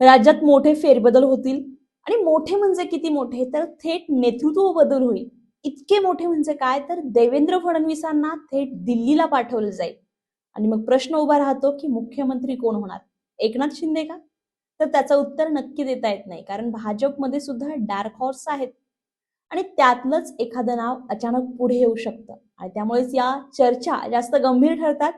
राज्यात मोठे फेरबदल होतील आणि मोठे म्हणजे किती मोठे तर थेट नेतृत्व बदल होईल. इतके मोठे म्हणजे काय तर देवेंद्र फडणवीसांना थेट दिल्लीला पाठवलं जाईल. आणि मग प्रश्न उभा राहतो की मुख्यमंत्री कोण होणार? एकनाथ शिंदे का? तर त्याचं उत्तर नक्की देता येत नाही, कारण भाजपमध्ये सुद्धा डार्क हॉर्स आहेत आणि त्यातलंच एखादं नाव अचानक पुढे येऊ शकतं. आणि त्यामुळेच या चर्चा जास्त गंभीर ठरतात,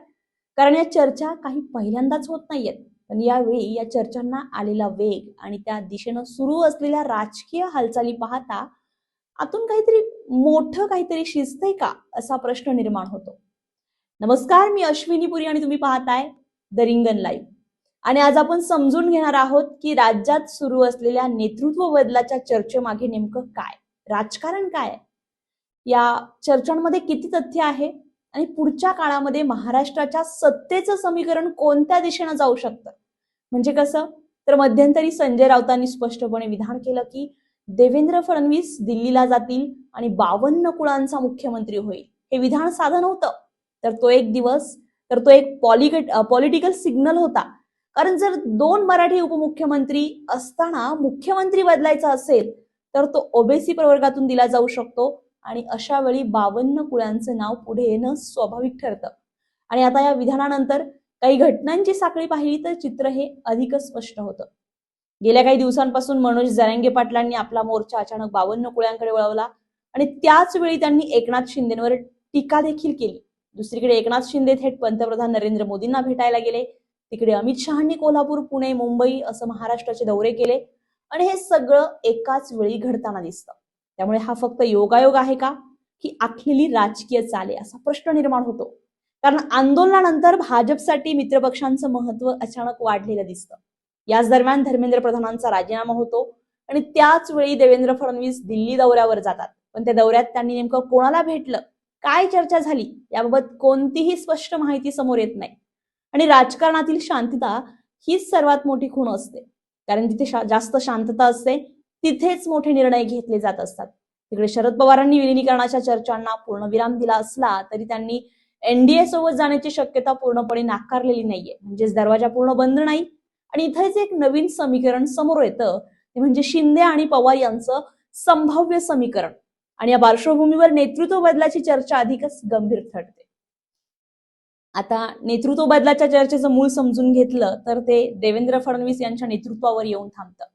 कारण या चर्चा काही पहिल्यांदाच होत नाहीयेत. पण यावेळी या चर्चांना आलेला वेग आणि त्या दिशेनं सुरू असलेल्या राजकीय हालचाली पाहता आतून काहीतरी मोठं काहीतरी शिजतंय का, असा प्रश्न निर्माण होतो. नमस्कार, मी अश्विनी पुरी आणि तुम्ही पाहताय द रिंगण लाईव्ह. आणि आज आपण समजून घेणार आहोत की राज्यात सुरू असलेल्या नेतृत्व बदलाच्या चर्चेमागे नेमकं काय राजकारण काय आहे, या चर्चांमध्ये किती तथ्य आहे आणि पुढच्या काळामध्ये महाराष्ट्राच्या सत्तेचं समीकरण कोणत्या दिशेनं जाऊ शकतं. म्हणजे कसं, तर मध्यंतरी संजय राऊतांनी स्पष्टपणे विधान केलं की देवेंद्र फडणवीस दिल्लीला जातील आणि 52 कुळांचा मुख्यमंत्री होईल. हे विधान साधं नव्हतं, तर तो एक दिवस तर तो एक पॉलिटिकल सिग्नल होता. कारण जर दोन मराठी उपमुख्यमंत्री असताना मुख्यमंत्री बदलायचा असेल तर तो ओबीसी प्रवर्गातून दिला जाऊ शकतो आणि अशा वेळी 52 कुळांचं नाव पुढे येणं स्वाभाविक ठरतं. आणि आता या विधानानंतर काही घटनांची साखळी पाहिली तर चित्र हे अधिकच स्पष्ट होतं. गेल्या काही दिवसांपासून मनोज जरांगे पाटलांनी आपला मोर्चा अचानक 52 कुळ्यांकडे वळवला आणि त्याच वेळी त्यांनी एकनाथ शिंदेवर टीका देखील केली. दुसरीकडे एकनाथ शिंदे थेट पंतप्रधान नरेंद्र मोदींना भेटायला गेले. तिकडे अमित शहांनी कोल्हापूर, पुणे, मुंबई असं महाराष्ट्राचे दौरे केले आणि हे सगळं एकाच वेळी घडताना दिसतं. त्यामुळे हा फक्त योगायोग आहे का, की आखलेली राजकीय चाल आहे, असा प्रश्न निर्माण होतो. कारण आंदोलनानंतर भाजपसाठी मित्रपक्षांचं महत्व अचानक वाढलेलं दिसतं. याच दरम्यान धर्मेंद्र प्रधानांचा राजीनामा होतो आणि त्याच वेळी देवेंद्र फडणवीस दिल्ली दौऱ्यावर जातात. पण त्या दौऱ्यात त्यांनी नेमकं कोणाला भेटलं, काय चर्चा झाली, याबाबत कोणतीही स्पष्ट माहिती समोर येत नाही. आणि राजकारणातील शांतता हीच सर्वात मोठी खूण असते, कारण जिथे जास्त शांतता असते तिथेच मोठे निर्णय घेतले जात असतात. तिकडे शरद पवारांनी विलिनीकरणाच्या चर्चांना पूर्णविराम दिला असला तरी त्यांनी एनडीए सोबत जाण्याची शक्यता पूर्णपणे नाकारलेली नाहीये. म्हणजेच दरवाजा पूर्ण बंद नाही. आणि इथेच एक नवीन समीकरण समोर येतं, ते म्हणजे शिंदे आणि पवार यांचं संभाव्य समीकरण. आणि या पार्श्वभूमीवर नेतृत्व बदलाची चर्चा अधिकच गंभीर ठरते. आता नेतृत्व बदलाच्या चर्चेचं मूळ समजून घेतलं तर ते देवेंद्र फडणवीस यांच्या नेतृत्वावर येऊन थांबतं.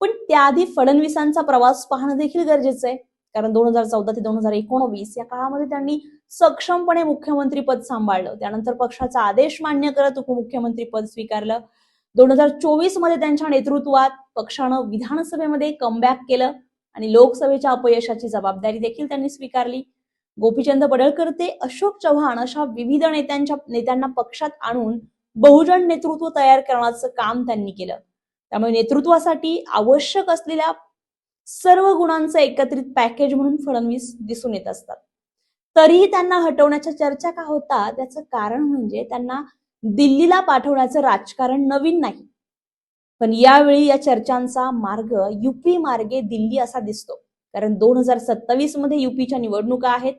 पण त्याआधी फडणवीसांचा प्रवास पाहणं देखील गरजेचं आहे. कारण 2014 ते 2019 या काळामध्ये त्यांनी सक्षमपणे मुख्यमंत्री पद सांभाळलं. त्यानंतर पक्षाचा आदेश मान्य करत उपमुख्यमंत्री पद स्वीकारलं. 2024 मध्ये त्यांच्या नेतृत्वात पक्षानं विधानसभेमध्ये कमबॅक केलं आणि लोकसभेच्या अपयशाची जबाबदारी देखील त्यांनी स्वीकारली. गोपीचंद पडळकर ते अशोक चव्हाण अशा विविध नेत्यांना पक्षात आणून बहुजन नेतृत्व तयार करण्याचं काम त्यांनी केलं. त्यामुळे नेतृत्वासाठी आवश्यक असलेल्या सर्व गुणांचं एकत्रित पॅकेज म्हणून फडणवीस दिसून येत असतात. तरीही त्यांना हटवण्याच्या चर्चा का होतात, त्याचं कारण म्हणजे त्यांना दिल्लीला पाठवण्याचं राजकारण नवीन नाही. पण यावेळी या चर्चांचा मार्ग युपी मार्गे दिल्ली असा दिसतो. कारण 2027 मध्ये युपीच्या निवडणुका आहेत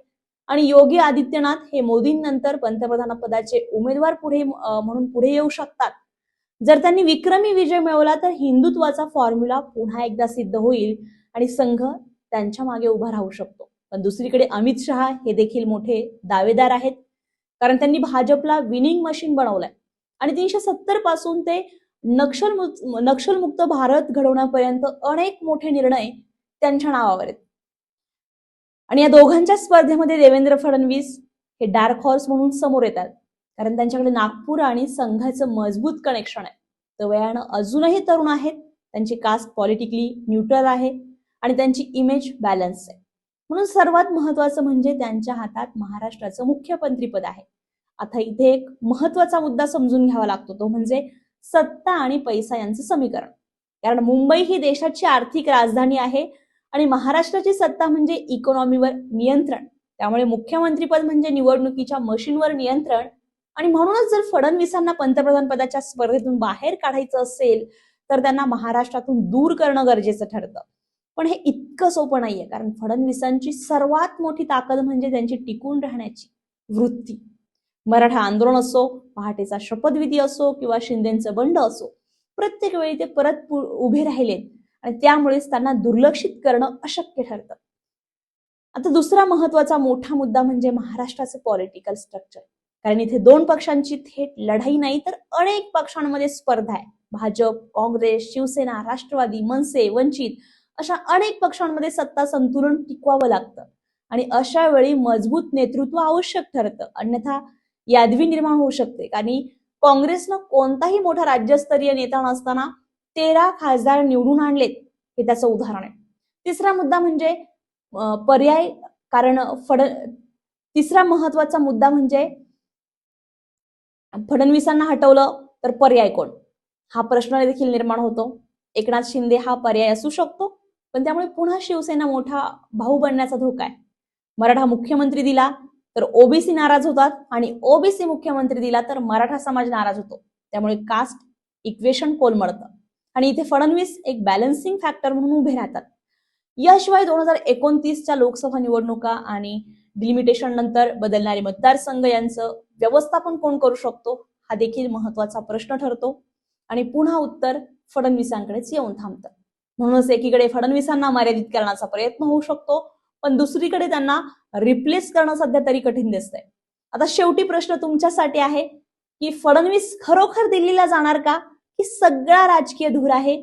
आणि योगी आदित्यनाथ हे मोदींनंतर पंतप्रधान पदाचे उमेदवार म्हणून पुढे येऊ शकतात. जर त्यांनी विक्रमी विजय मिळवला तर हिंदुत्वाचा फॉर्म्युला पुन्हा एकदा सिद्ध होईल आणि संघ त्यांच्या मागे उभा राहू शकतो. पण दुसरीकडे अमित शहा हे देखील मोठे दावेदार आहेत, कारण त्यांनी भाजपला विनिंग मशीन बनवलंय आणि 370 पासून ते नक्षलमुक्त भारत घडवण्यापर्यंत अनेक मोठे निर्णय त्यांच्या नावावर आहेत. आणि या दोघांच्या स्पर्धेमध्ये देवेंद्र फडणवीस हे डार्क हॉर्स म्हणून समोर येतात, कारण त्यांच्याकडे नागपूर आणि संघाचं मजबूत कनेक्शन आहे. तर वयानं अजूनही तरुण आहेत, त्यांची कास्ट पॉलिटिकली न्यूट्रल आहे आणि त्यांची इमेज बॅलन्स आहे. म्हणून सर्वात महत्वाचं म्हणजे त्यांच्या हातात महाराष्ट्राचं मुख्यमंत्रीपद आहे. आता इथे एक महत्वाचा मुद्दा समजून घ्यावा लागतो, तो म्हणजे सत्ता आणि पैसा यांचं समीकरण. कारण मुंबई ही देशाची आर्थिक राजधानी आहे आणि महाराष्ट्राची सत्ता म्हणजे इकॉनॉमीवर नियंत्रण. त्यामुळे मुख्यमंत्रीपद म्हणजे निवडणुकीच्या मशीनवर नियंत्रण. आणि म्हणूनच जर फडणवीसांना पंतप्रधान पदाच्या स्पर्धेतून बाहेर काढायचं असेल तर त्यांना महाराष्ट्रातून दूर करणं गरजेचं ठरतं. पण हे इतकं सोपं नाहीये, कारण फडणवीसांची सर्वात मोठी ताकद म्हणजे त्यांची टिकून राहण्याची वृत्ती. मराठा आंदोलन असो, पहाटेचा शपथविधी असो किंवा शिंदेचं बंड असो, प्रत्येक वेळी ते परत उभे राहिलेत आणि त्यामुळेच त्यांना दुर्लक्षित करणं अशक्य ठरतं. आता दुसरा महत्वाचा मोठा मुद्दा म्हणजे महाराष्ट्राचं पॉलिटिकल स्ट्रक्चर. कारण इथे दोन पक्षांची थेट लढाई नाही तर अनेक पक्षांमध्ये स्पर्धा आहे. भाजप, काँग्रेस, शिवसेना, राष्ट्रवादी, मनसे, वंचित अशा अनेक पक्षांमध्ये सत्ता संतुलन टिकवावं लागतं आणि अशा वेळी मजबूत नेतृत्व आवश्यक ठरतं, अन्यथा यादवी निर्माण होऊ शकते. आणि काँग्रेसनं कोणताही मोठा राज्यस्तरीय नेता नसताना 13 खासदार निवडून आणलेत, हे त्याचं उदाहरण आहे. तिसरा मुद्दा म्हणजे पर्याय. कारण तिसरा महत्वाचा मुद्दा म्हणजे फडणवीसांना हटवलं तर पर्याय कोण, हा प्रश्न देखील निर्माण होतो. एकनाथ शिंदे हा पर्याय असू शकतो, पण त्यामुळे पुन्हा शिवसेना मोठा भाऊ बनण्याचा धोका आहे. मराठा मुख्यमंत्री दिला तर ओबीसी नाराज होतात आणि ओबीसी मुख्यमंत्री दिला तर मराठा समाज नाराज होतो. त्यामुळे कास्ट इक्वेशन कोलमडतं आणि इथे फडणवीस एक बॅलन्सिंग फॅक्टर म्हणून उभे राहतात. याशिवाय 2029च्या लोकसभा निवडणुका आणि डिलिमिटेशन नंतर बदलणारे मतदारसंघ यांचं व्यवस्थापन कोण करू शकतो, हा देखील महत्वाचा प्रश्न ठरतो आणि पुन्हा उत्तर फडणवीसांकडेच येऊन थांबतं. म्हणूनच एकीकडे फडणवीसांना मर्यादित करण्याचा प्रयत्न होऊ शकतो, पण दुसरीकडे त्यांना रिप्लेस करणं सध्या तरी कठीण दिसतंय. आता शेवटी प्रश्न तुमच्यासाठी आहे की फडणवीस खरोखर दिल्लीला जाणार का, की सगळा राजकीय धूर आहे?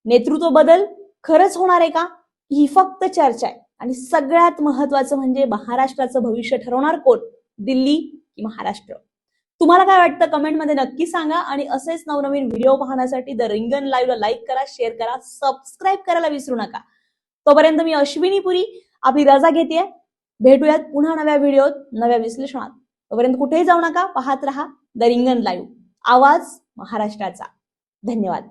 नेतृत्व बदल खरंच होणार आहे का, ही फक्त चर्चा आहे? आणि सगळ्यात महत्वाचं म्हणजे महाराष्ट्राचं भविष्य ठरवणार कोण, दिल्ली की महाराष्ट्र? तुम्हाला काय वाटतं कमेंटमध्ये नक्की सांगा आणि असेच नवनवीन व्हिडिओ पाहण्यासाठी द रिंगण लाईव्हला लाईक करा, शेअर करा, सबस्क्राईब करायला विसरू नका. तोपर्यंत मी अश्विनी पुरी आपली रजा घेते. भेटूयात पुन्हा नव्या व्हिडिओत, नव्या विश्लेषणात. तोपर्यंत कुठेही जाऊ नका, पाहत रहा द रिंगण लाईव्ह, आवाज महाराष्ट्राचा. धन्यवाद.